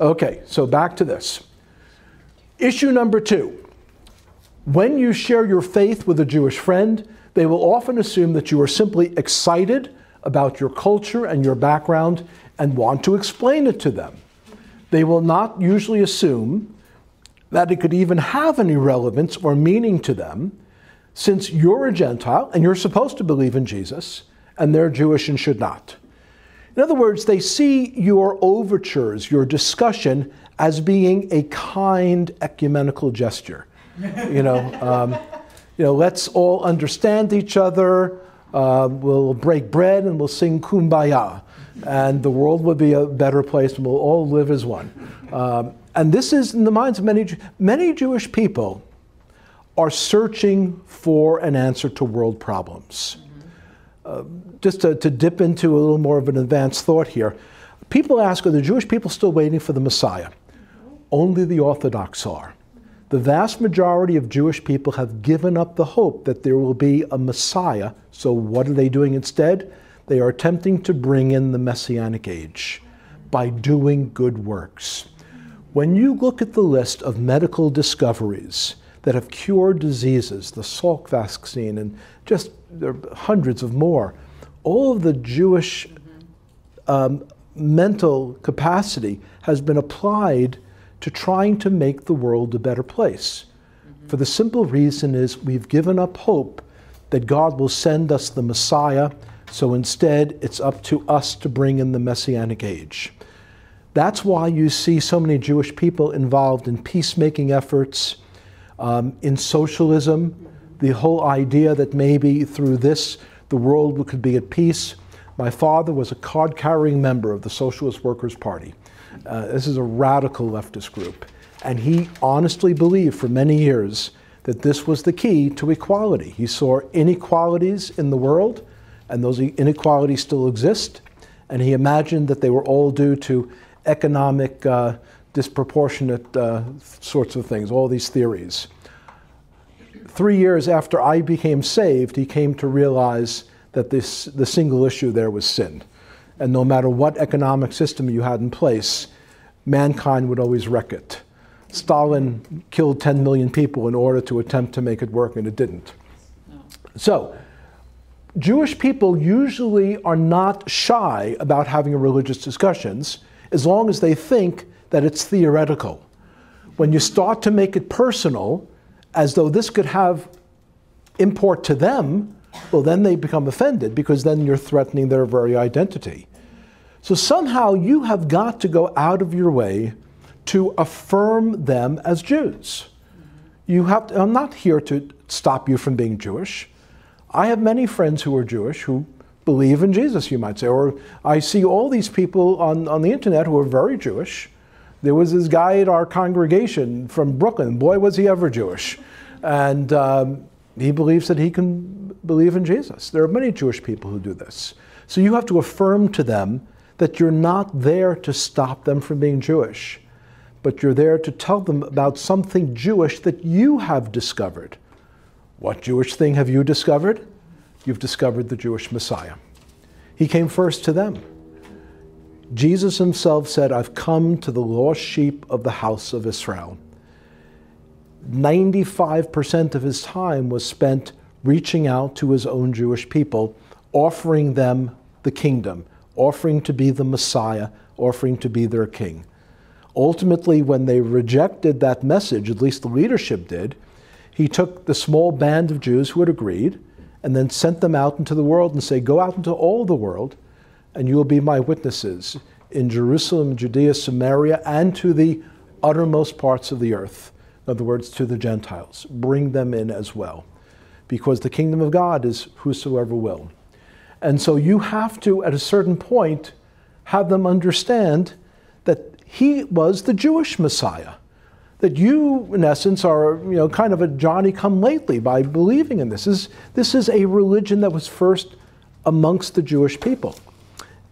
Okay, so back to this. Issue number 2. When you share your faith with a Jewish friend, they will often assume that you are simply excited about your culture and your background and want to explain it to them. They will not usually assume that it could even have any relevance or meaning to them, since you're a Gentile and you're supposed to believe in Jesus, and they're Jewish and should not. In other words, they see your overtures, your discussion, as being a kind ecumenical gesture. Let's all understand each other. We'll break bread and we'll sing Kumbaya, and the world will be a better place, and we'll all live as one. And this is in the minds of many Jewish people are searching for an answer to world problems. Just to dip into a little more of an advanced thought here, people ask, are the Jewish people still waiting for the Messiah? Only the Orthodox are. The vast majority of Jewish people have given up the hope that there will be a Messiah. So what are they doing instead? They are attempting to bring in the Messianic age by doing good works. When you look at the list of medical discoveries that have cured diseases, the Salk vaccine, and just there are hundreds of more, all of the Jewish mental capacity has been applied to trying to make the world a better place. For the simple reason is we've given up hope that God will send us the Messiah, so instead it's up to us to bring in the Messianic age. That's why you see so many Jewish people involved in peacemaking efforts, in socialism, the whole idea that maybe through this the world could be at peace. My father was a card-carrying member of the Socialist Workers' Party. This is a radical leftist group. And he honestly believed for many years that this was the key to equality. He saw inequalities in the world, and those inequalities still exist. And he imagined that they were all due to economic disproportionate sorts of things, all these theories. 3 years after I became saved, he came to realize that the single issue there was sin. And no matter what economic system you had in place, mankind would always wreck it. Stalin killed 10 million people in order to attempt to make it work, and it didn't. No. So, Jewish people usually are not shy about having religious discussions as long as they think that it's theoretical. When you start to make it personal, as though this could have import to them, well, then they become offended, because then you're threatening their very identity. So somehow you have got to go out of your way to affirm them as Jews. You have to, I'm not here to stop you from being Jewish. I have many friends who are Jewish who believe in Jesus, you might say, or I see all these people on the internet who are very Jewish. There was this guy at our congregation from Brooklyn. Boy, was he ever Jewish. And he believes that he can believe in Jesus. There are many Jewish people who do this. So you have to affirm to them that you're not there to stop them from being Jewish, but you're there to tell them about something Jewish that you have discovered. What Jewish thing have you discovered? You've discovered the Jewish Messiah. He came first to them. Jesus himself said, I've come to the lost sheep of the house of Israel. 95% of his time was spent reaching out to his own Jewish people, offering them the kingdom, offering to be the Messiah, offering to be their king. Ultimately, when they rejected that message, at least the leadership did, he took the small band of Jews who had agreed and then sent them out into the world and said, go out into all the world and you will be my witnesses in Jerusalem, Judea, Samaria, and to the uttermost parts of the earth. In other words, to the Gentiles. Bring them in as well. Because the kingdom of God is whosoever will. And so you have to, at a certain point, have them understand that he was the Jewish Messiah. That you, in essence, are kind of a Johnny-come-lately by believing in this. This is a religion that was first amongst the Jewish people.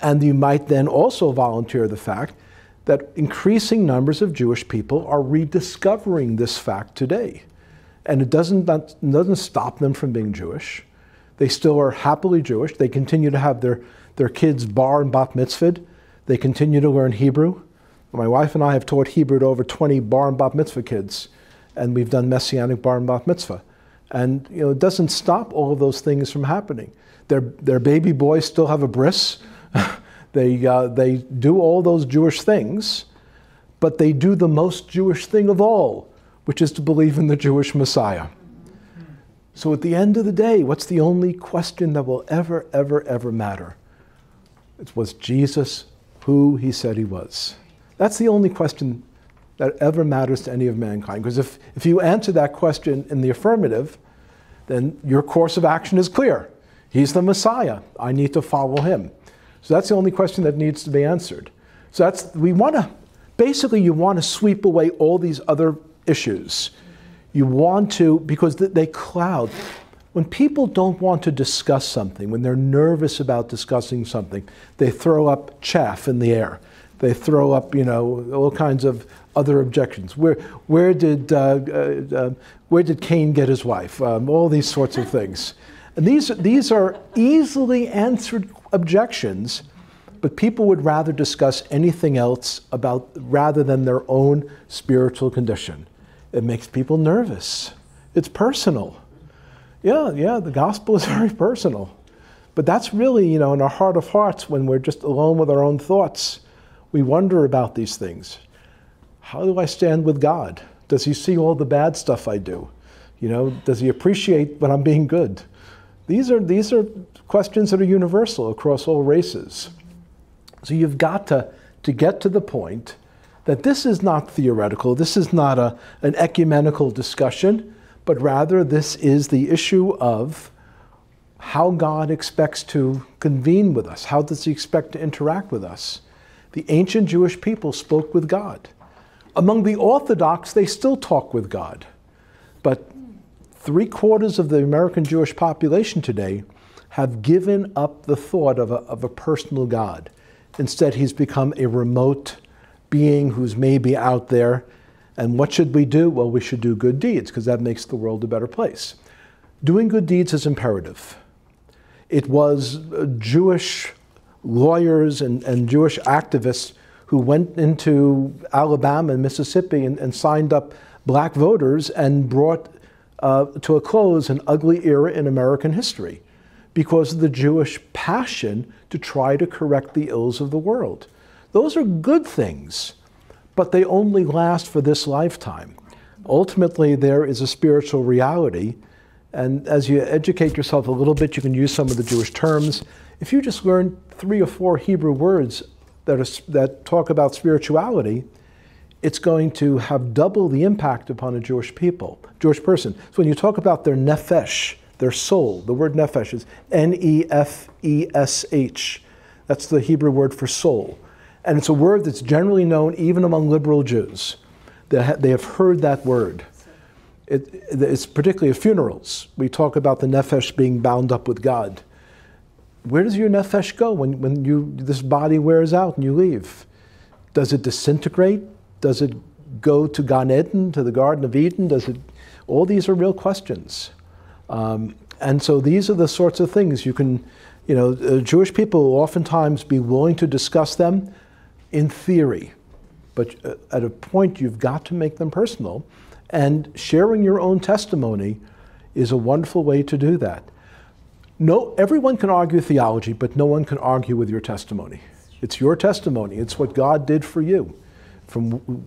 And you might then also volunteer the fact that increasing numbers of Jewish people are rediscovering this fact today. And it doesn't stop them from being Jewish. They still are happily Jewish. They continue to have their kids bar and bat mitzvahed. They continue to learn Hebrew. My wife and I have taught Hebrew to over 20 bar and bat mitzvah kids, and we've done messianic bar and bat mitzvah. And it doesn't stop all of those things from happening. Their baby boys still have a bris. They do all those Jewish things, but they do the most Jewish thing of all, which is to believe in the Jewish Messiah. So at the end of the day, what's the only question that will ever, ever, ever matter? It was Jesus who he said he was. That's the only question that ever matters to any of mankind. Because if you answer that question in the affirmative, then your course of action is clear. He's the Messiah. I need to follow him. So that's the only question that needs to be answered. So basically you want to sweep away all these other issues. You want to, because they cloud. When people don't want to discuss something, when they're nervous about discussing something, they throw up chaff in the air. They throw up, all kinds of other objections. Where did Cain get his wife? All these sorts of things. And these are easily answered objections, but people would rather discuss anything else rather than their own spiritual condition. It makes people nervous. It's personal. Yeah, the gospel is very personal. But that's really, in our heart of hearts, when we're just alone with our own thoughts, we wonder about these things. How do I stand with God? Does he see all the bad stuff I do? Does he appreciate when I'm being good? These are questions that are universal across all races. So you've got to get to the point that this is not theoretical, this is not an ecumenical discussion, but rather this is the issue of how God expects to convene with us. How does he expect to interact with us? The ancient Jewish people spoke with God. Among the Orthodox, they still talk with God. But 3/4 of the American Jewish population today have given up the thought of a personal God. Instead, he's become a remote being who's maybe out there. And what should we do? Well, we should do good deeds, because that makes the world a better place. Doing good deeds is imperative. It was Jewish lawyers and Jewish activists who went into Alabama and Mississippi and signed up black voters and brought to a close an ugly era in American history because of the Jewish passion to try to correct the ills of the world. Those are good things, but they only last for this lifetime. Ultimately, there is a spiritual reality, and as you educate yourself a little bit, you can use some of the Jewish terms. If you just learn 3 or 4 Hebrew words that talk about spirituality, it's going to have double the impact upon a Jewish person. So when you talk about their nefesh, their soul, the word nefesh is N-E-F-E-S-H. That's the Hebrew word for soul. And it's a word that's generally known even among liberal Jews. They have heard that word. It's particularly at funerals. We talk about the nefesh being bound up with God. Where does your nefesh go when this body wears out and you leave? Does it disintegrate? Does it go to Gan Eden, to the Garden of Eden? All these are real questions. And so these are the sorts of things you can, Jewish people will oftentimes be willing to discuss them in theory. But at a point, you've got to make them personal. And sharing your own testimony is a wonderful way to do that. Everyone can argue theology, but no one can argue with your testimony. It's your testimony. It's what God did for you.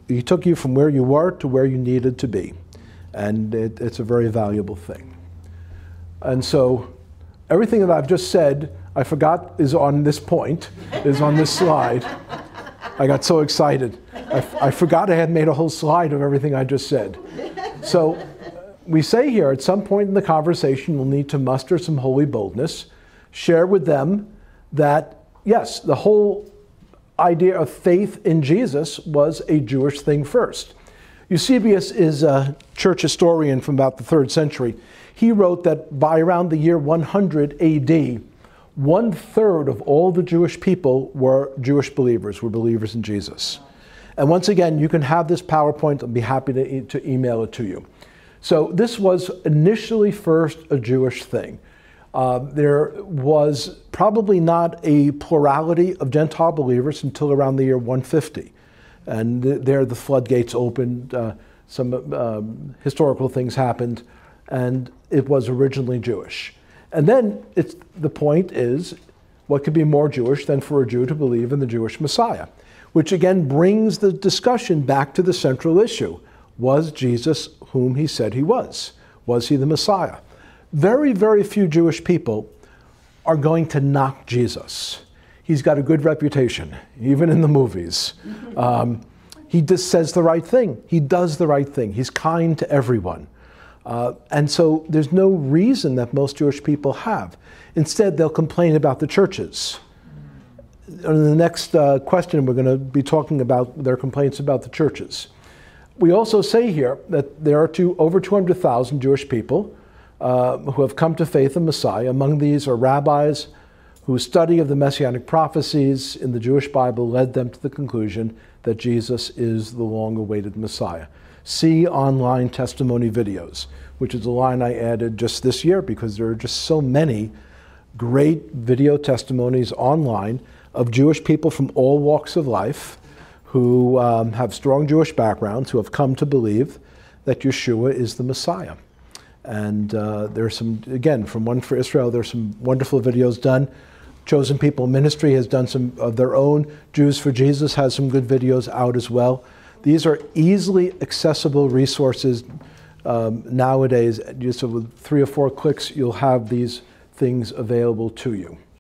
He took you from where you were to where you needed to be. And it's a very valuable thing. And so everything that I've just said, I forgot is on this point, is on this slide. I got so excited. I forgot I had made a whole slide of everything I just said. So we say here, at some point in the conversation, we'll need to muster some holy boldness, share with them that, yes, the whole idea of faith in Jesus was a Jewish thing first. Eusebius is a church historian from about the 3rd century. He wrote that by around the year 100 AD, 1/3 of all the Jewish people were Jewish believers, were believers in Jesus. And once again, you can have this PowerPoint. I'll be happy to email it to you. So this was initially first a Jewish thing. There was probably not a plurality of Gentile believers until around the year 150. And there the floodgates opened, some historical things happened, and it was originally Jewish. And then the point is, what could be more Jewish than for a Jew to believe in the Jewish Messiah? Which again brings the discussion back to the central issue. Was Jesus whom he said he was? Was he the Messiah? Very, very few Jewish people are going to knock Jesus. He's got a good reputation, even in the movies. He just says the right thing. He does the right thing. He's kind to everyone. And so there's no reason that most Jewish people have. Instead, they'll complain about the churches. In the next question, we're going to be talking about their complaints about the churches. We also say here that there are over 200,000 Jewish people who have come to faith in Messiah. Among these are rabbis whose study of the messianic prophecies in the Jewish Bible led them to the conclusion that Jesus is the long-awaited Messiah. See online testimony videos, which is a line I added just this year because there are just so many great video testimonies online of Jewish people from all walks of life who have strong Jewish backgrounds, who have come to believe that Yeshua is the Messiah. And there's some, again, from One for Israel, there's some wonderful videos done. Chosen People Ministry has done some of their own. Jews for Jesus has some good videos out as well. These are easily accessible resources nowadays. Just with 3 or 4 clicks, you'll have these things available to you.